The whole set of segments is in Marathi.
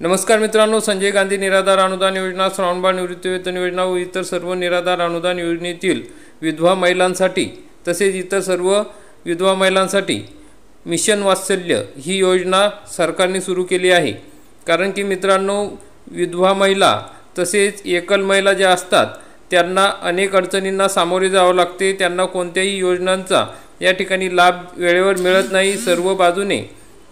नमस्कार मित्रांनो, संजय गांधी निराधार अनुदान योजना, श्रावणबाळ निवृत्तीवेतन योजना व इतर सर्व निराधार अनुदान योजनेतील विधवा महिलांसाठी तसेच इतर सर्व विधवा महिलांसाठी मिशन वात्सल्य ही योजना सरकारने सुरू केली आहे। कारण की मित्रांनो, विधवा महिला तसेच एकल महिला ज्या असतात त्यांना अनेक अडचणींना सामोरे जावे लागते। त्यांना कोणत्याही योजनांचा या ठिकाणी लाभ वेळेवर मिळत नाही। सर्व बाजूने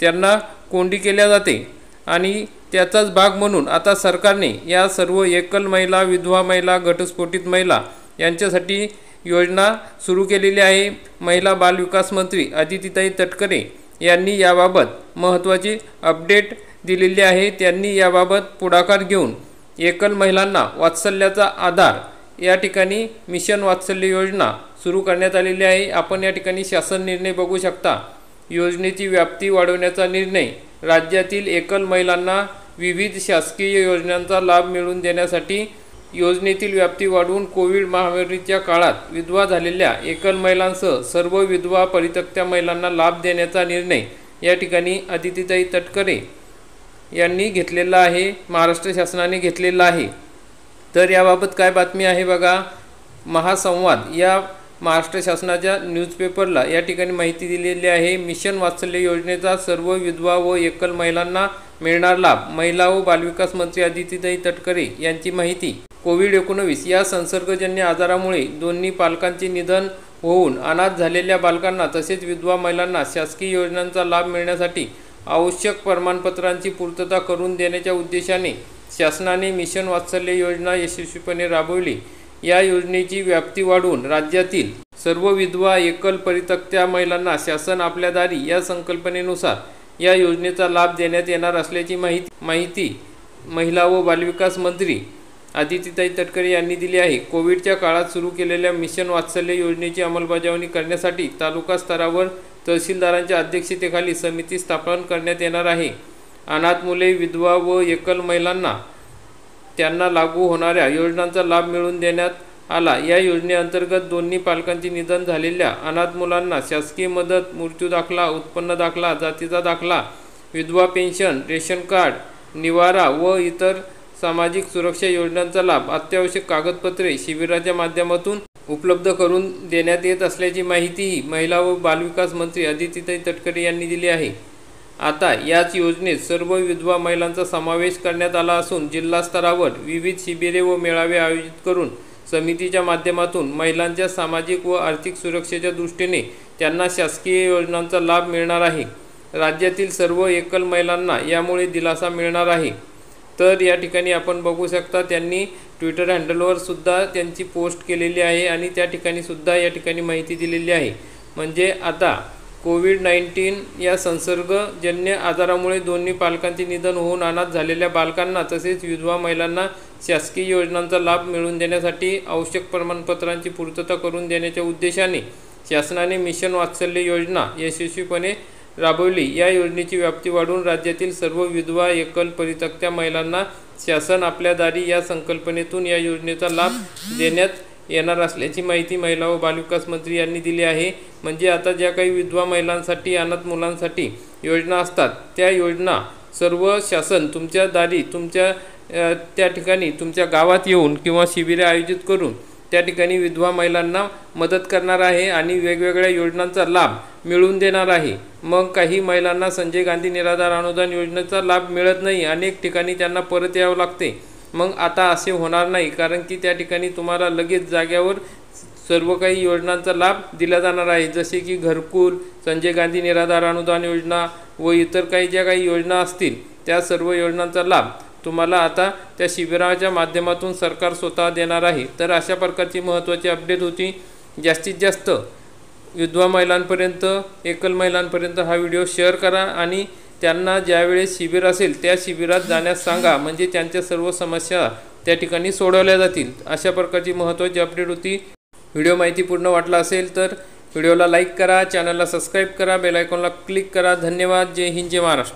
त्यांना कोंडी केल्या जाते आणि त्याचाच भाग म्हणून आता सरकारने या सर्व एकल महिला, विधवा महिला, घटस्फोटित महिला यांच्यासाठी योजना सुरू केलेली आहे। महिला बाल विकास मंत्री अदितीताई तटकरे यांनी याबाबत महत्त्वाची अपडेट दिलेली आहे। त्यांनी याबाबत पुढाकार घेऊन एकल महिलांना वात्सल्याचा आधार या ठिकाणी मिशन वात्सल्य योजना सुरू करण्यात आलेली आहे। आपण या ठिकाणी शासन निर्णय बघू शकता। योजनेची व्याप्ती वाढवण्याचा निर्णय, राज्यातील एकल महिलांना विविध शासकीय योजनांचा लाभ मिळवून देण्यासाठी योजनेतील व्याप्ती वाढवून कोविड महामारीच्या काळात विधवा झालेल्या एकल महिलांसह सर्व विधवा परित्यक्त्या महिलांना लाभ देण्याचा निर्णय या ठिकाणी अदितीताई तटकरे यांनी घेतलेला आहे, महाराष्ट्र शासनाने घेतलेला आहे। तर याबाबत काय बातमी आहे बघा। महासंवाद या महाराष्ट्र शासनाच्या न्यूजपेपरला या ठिकाणी माहिती दिलेली आहे। मिशन वात्सल्य योजनेचा सर्व विधवा व एकल महिलांना मिळणार लाभ, महिला व बालविकास मंत्री अदितीताई तटकरे यांची माहिती। कोविड-19 या संसर्गजन्य आजारामुळे दोन्ही पालकांचे निधन होऊन अनाथ झालेल्या बालकांना तसेच विधवा महिलांना शासकीय योजनांचा लाभ मिळण्यासाठी आवश्यक प्रमाणपत्रांची पूर्तता करून देण्याच्या उद्देशाने शासनाने मिशन वात्सल्य योजना यशस्वीपणे राबवली। या योजनेची व्याप्ती वाढवून राज्यातील सर्व विधवा, एकल परित्यक्त्या महिलांना शासन आपल्या दारी या संकल्पनेनुसार या योजनेचा लाभ देण्यात येणार असल्याची माहिती महिला व बालविकास मंत्री अदितीताई तटकरे यांनी दिली आहे। कोविडच्या काळात सुरू केलेल्या मिशन वात्सल्य योजनेची अंमलबजावणी करण्यासाठी तालुका स्तरावर तहसीलदारांच्या अध्यक्षतेखाली समिती स्थापन करण्यात येणार आहे। अनाथ मुले, विधवा व एकल महिलांना त्यांना लागू होणाऱ्या योजनांचा लाभ मिळवून देण्यात आला। या योजनेअंतर्गत दोन्ही पालकांचे निधन झालेल्या अनाथ मुलांना शासकीय मदत, मृत्यू दाखला, उत्पन्न दाखला, जातीचा दाखला, विधवा पेन्शन, रेशन कार्ड, निवारा व इतर सामाजिक सुरक्षा योजनांचा लाभ, अत्यावश्यक कागदपत्रे शिबिराच्या माध्यमातून उपलब्ध करून देण्यात येत असल्याची माहितीही महिला व बालविकास मंत्री अदितीताई तटकरे यांनी दिली आहे। आता याच योजनेत सर्व विधवा महिलांचा समावेश करण्यात आला असून जिल्हा स्तरावर विविध शिबिरे व मेळावे आयोजित करून समितीच्या माध्यमातून महिलांच्या सामाजिक व आर्थिक सुरक्षेच्या दृष्टीने त्यांना शासकीय योजनांचा लाभ मिळणार आहे। राज्यातील सर्व एकल महिलांना यामुळे दिलासा मिळणार आहे। तर या ठिकाणी आपण बघू शकता, त्यांनी ट्विटर हँडलवर सुद्धा त्यांची पोस्ट केलेली आहे आणि त्या ठिकाणी सुद्धा या ठिकाणी माहिती दिलेली आहे। म्हणजे आता कोविड-19 या संसर्गजन्य आजारामुळे दोन्ही पालकांचे निधन होऊन अनाथ झालेल्या बालकांना तसेच विधवा महिलांना शासकीय योजनांचा लाभ मिळवून देण्यासाठी आवश्यक प्रमाणपत्रांची पूर्तता करून देण्याच्या उद्देशाने शासनाने मिशन वात्सल्य योजना यशस्वीपणे राबवली। या योजनेची व्याप्ती वाढवून राज्यातील सर्व विधवा, एकल परित्यक्त्या महिलांना शासन आपल्या दारी या संकल्पनेतून या योजनेचा लाभ देण्यात येणार असल्याची माहिती महिला व बालविकास मंत्री यांनी दिली आहे। म्हणजे आता ज्या काही विधवा महिलांसाठी, अनाथ मुलांसाठी योजना असतात त्या योजना सर्व शासन तुमच्या दारी, तुमच्या त्या ठिकाणी तुमच्या गावात येऊन किंवा शिबिरे आयोजित करून त्या ठिकाणी विधवा महिलांना मदत करणार आहे आणि वेगवेगळ्या योजनांचा लाभ मिळवून देणार आहे। मग काही महिलांना संजय गांधी निराधार अनुदान योजनेचा लाभ मिळत नाही, अनेक ठिकाणी त्यांना परत यावं लागते। मग आता असे होणार नाही, कारण की त्या ठिकाणी तुम्हाला लगेच जाग्यावर सर्व काही योजनांचा लाभ दिला जाणार आहे। जसे की घरकुल, संजय गांधी निराधार अनुदान योजना व इतर काही ज्या काही योजना असतील त्या सर्व योजनांचा लाभ तुम्हाला आता त्या शिबिराच्या माध्यमातून सरकार स्वतः देणार आहे। तर अशा प्रकारची महत्त्वाची अपडेट होती। जास्तीत जास्त विधवा महिलांपर्यंत, एकल महिलांपर्यंत हा व्हिडिओ शेअर करा आणि त्यांना ज्यावेळेस शिबिर असेल त्या शिबिरात जाण्यास सांगा, म्हणजे त्यांच्या सर्व समस्या त्या ठिकाणी सोडवल्या जातील। अशा प्रकारची महत्त्वाची अपडेट होती। व्हिडिओ माहितीपूर्ण वाटला असेल तर व्हिडिओला लाईक करा, चॅनलला सबस्क्राईब करा, बेल आयकॉनला क्लिक करा। धन्यवाद। जय हिंद, जय महाराष्ट्र।